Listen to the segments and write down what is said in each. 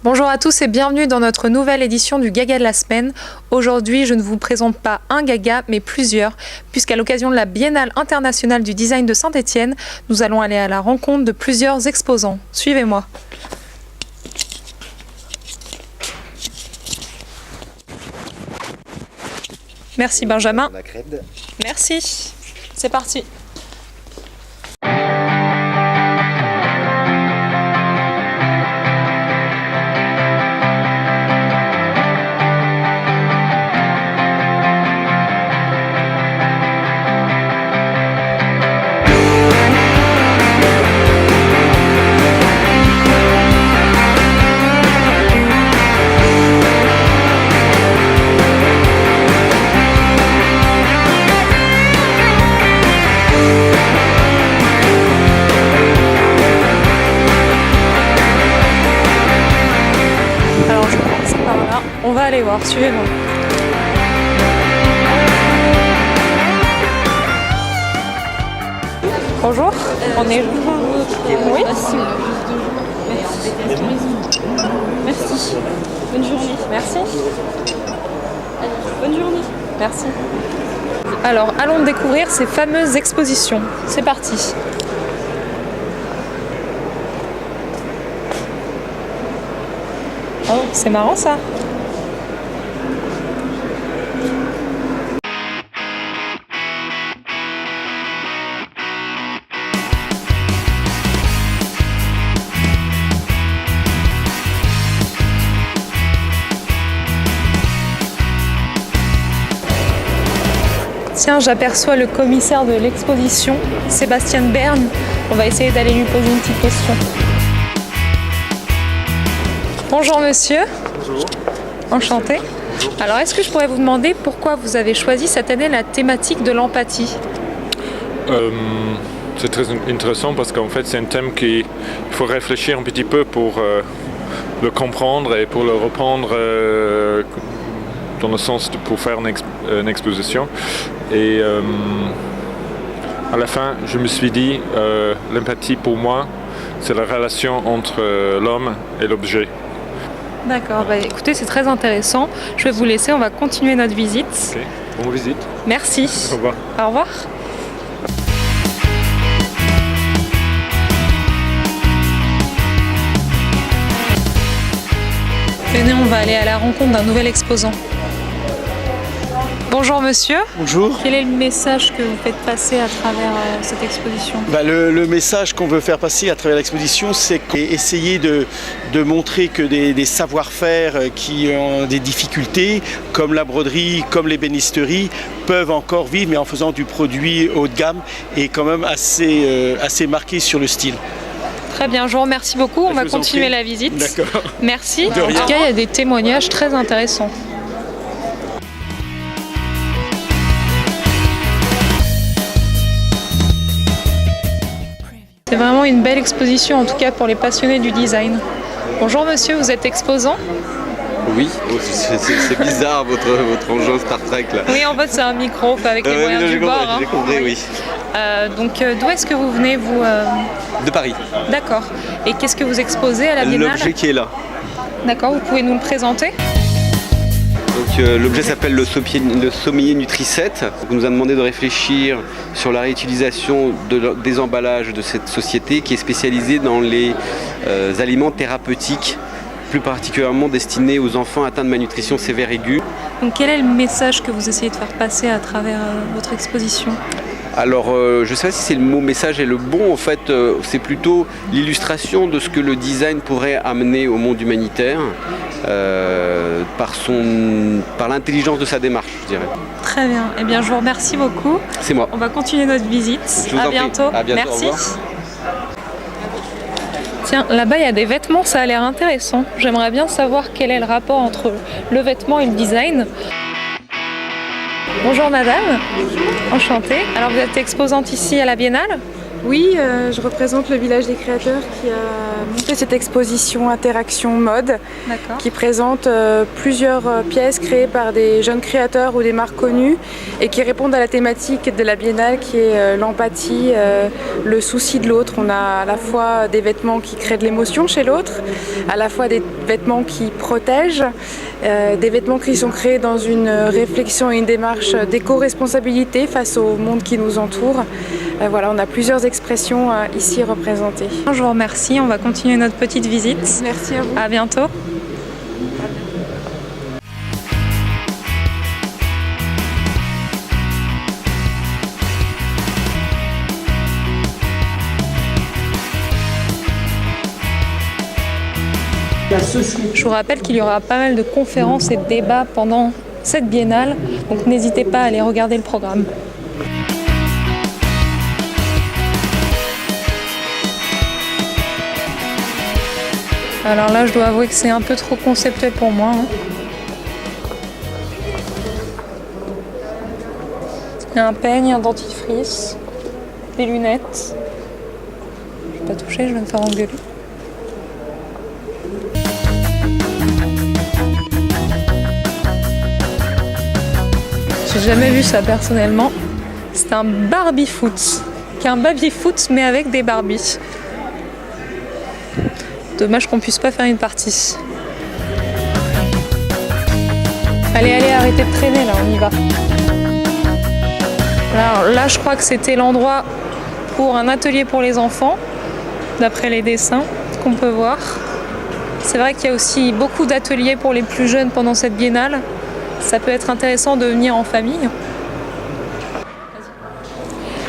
Bonjour à tous et bienvenue dans notre nouvelle édition du Gaga de la semaine. Aujourd'hui, je ne vous présente pas un Gaga, mais plusieurs, puisqu'à l'occasion de la Biennale internationale du design de Saint-Étienne, nous allons aller à la rencontre de plusieurs exposants. Suivez-moi. Merci Benjamin. Merci. C'est parti. On va aller voir, suivez-moi. Bonjour, on est... Oui. Merci. Bonne journée. Merci. Bonne journée. Merci. Alors, allons découvrir ces fameuses expositions. C'est parti. Oh, c'est marrant ça. Tiens, j'aperçois le commissaire de l'exposition, Sébastien Berne. On va essayer d'aller lui poser une petite question. Bonjour monsieur. Bonjour. Enchanté. Bonjour. Alors, est-ce que je pourrais vous demander pourquoi vous avez choisi cette année la thématique de l'empathie ? C'est très intéressant parce qu'en fait c'est un thème qu'il faut réfléchir un petit peu pour le comprendre et pour le reprendre dans le sens pour faire une exposition. Et à la fin je me suis dit l'empathie pour moi c'est la relation entre l'homme et l'objet. D'accord, bah, écoutez, c'est très intéressant. Je vais vous laisser, on va continuer notre visite. Ok, bonne visite. Merci. Au revoir. Au revoir. Venez, on va aller à la rencontre d'un nouvel exposant. Bonjour monsieur. Bonjour. Quel est le message que vous faites passer à travers cette exposition ? Le message qu'on veut faire passer à travers l'exposition, c'est essayer de montrer que des savoir-faire qui ont des difficultés, comme la broderie, comme l'ébénisterie, peuvent encore vivre, mais en faisant du produit haut de gamme et quand même assez marqué sur le style. Très bien, je vous remercie beaucoup. On va continuer la visite. D'accord. Merci. De En rien. tout cas, il y a des témoignages très intéressants. C'est vraiment une belle exposition, en tout cas pour les passionnés du design. Bonjour monsieur, vous êtes exposant ? Oui, c'est bizarre votre engin Star Trek là. Oui, en fait c'est un micro avec les moyens du bord. J'ai compris, oui. Donc d'où est-ce que vous venez vous De Paris. D'accord. Et qu'est-ce que vous exposez à la Biennale ? L'objet qui est là. D'accord, vous pouvez nous le présenter ? Donc l'objet s'appelle le sommier Nutri-7. On nous a demandé de réfléchir sur la réutilisation des emballages de cette société qui est spécialisée dans les aliments thérapeutiques, plus particulièrement destinés aux enfants atteints de malnutrition sévère aiguë. Donc quel est le message que vous essayez de faire passer à travers votre exposition ? Alors, je ne sais pas si c'est le mot message est le bon, en fait, c'est plutôt l'illustration de ce que le design pourrait amener au monde humanitaire par l'intelligence de sa démarche, je dirais. Très bien, eh bien je vous remercie beaucoup. C'est moi. On va continuer notre visite. Je vous en prie. Bientôt. À bientôt, Merci. au revoir. Tiens, là-bas il y a des vêtements, ça a l'air intéressant. J'aimerais bien savoir quel est le rapport entre le vêtement et le design. Bonjour madame. Bonjour. Enchantée. Alors vous êtes exposante ici à la Biennale ? Oui, je représente le village des créateurs qui a monté cette exposition Interaction Mode qui présente plusieurs pièces créées par des jeunes créateurs ou des marques connues et qui répondent à la thématique de la biennale qui est l'empathie, le souci de l'autre. On a à la fois des vêtements qui créent de l'émotion chez l'autre, à la fois des vêtements qui protègent, des vêtements qui sont créés dans une réflexion et une démarche d'éco-responsabilité face au monde qui nous entoure. Voilà, on a plusieurs expressions ici représentées. Je vous remercie, on va continuer notre petite visite. Merci à vous. À bientôt. Je vous rappelle qu'il y aura pas mal de conférences et de débats pendant cette biennale, donc n'hésitez pas à aller regarder le programme. Alors là, je dois avouer que c'est un peu trop conceptuel pour moi. Il y a un peigne, un dentifrice, des lunettes. Je vais pas toucher, je vais me faire engueuler. J'ai jamais vu ça personnellement. C'est un Barbie-foot, qui est un baby-foot mais avec des Barbies. Dommage qu'on puisse pas faire une partie. Allez, arrêtez de traîner là, on y va. Alors là, je crois que c'était l'endroit pour un atelier pour les enfants, d'après les dessins qu'on peut voir. C'est vrai qu'il y a aussi beaucoup d'ateliers pour les plus jeunes pendant cette biennale. Ça peut être intéressant de venir en famille.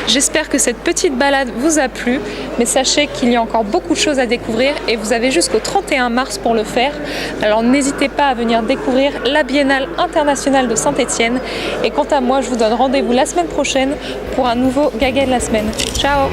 J'espère que cette petite balade vous a plu, mais sachez qu'il y a encore beaucoup de choses à découvrir et vous avez jusqu'au 31 mars pour le faire. Alors n'hésitez pas à venir découvrir la Biennale internationale de Saint-Étienne. Et quant à moi, je vous donne rendez-vous la semaine prochaine pour un nouveau Gaga de la semaine. Ciao!